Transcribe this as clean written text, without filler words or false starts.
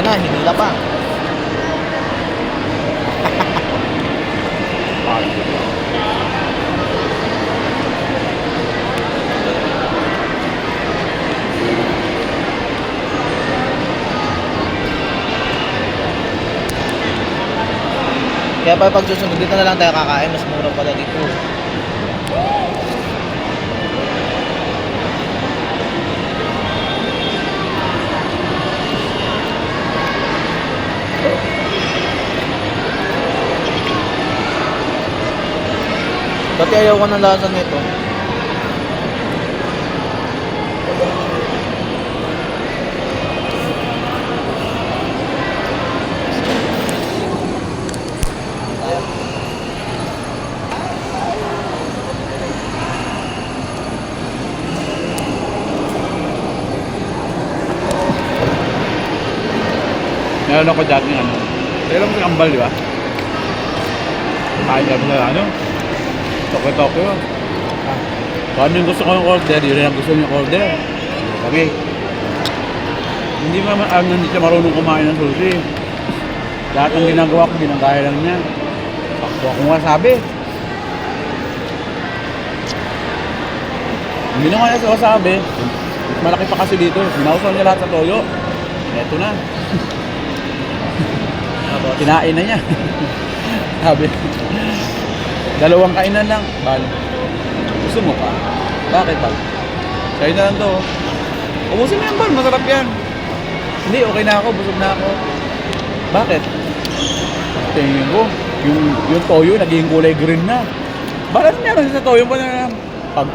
Ayan na, hinila pa. Kaya pag susunod dito na lang tayo kakain, mas mura pala dito. Dati ayaw ko ng lasa nito. Meron ako dati ano. Pero mo sa kambal, di ba? Kain kami na ano. Tokyo. Kung yung gusto ko yung order, yun ang gusto niyo order. Kami. Hindi siya marunong kumain ng sushi. Lahat ng ginagawa ko, ginagaya lang niya. Ako nga sabi. Hindi na nga niya sa wasabi. Malaki pa kasi dito. Sinausaw niya lahat sa toyo. Eto na. Kinain na niya. Sabi. Dalawang kainan lang. Bal. Gusto mo pa? Bakit ba? Sa'yo na lang to. Ubusin mo yan, Bal. Masarap yan. Hindi, okay na ako. Busog na ako. Bakit? Tingin ko. Yung toyo, naging kulay green na. Bal, ano meron sa toyo? Pag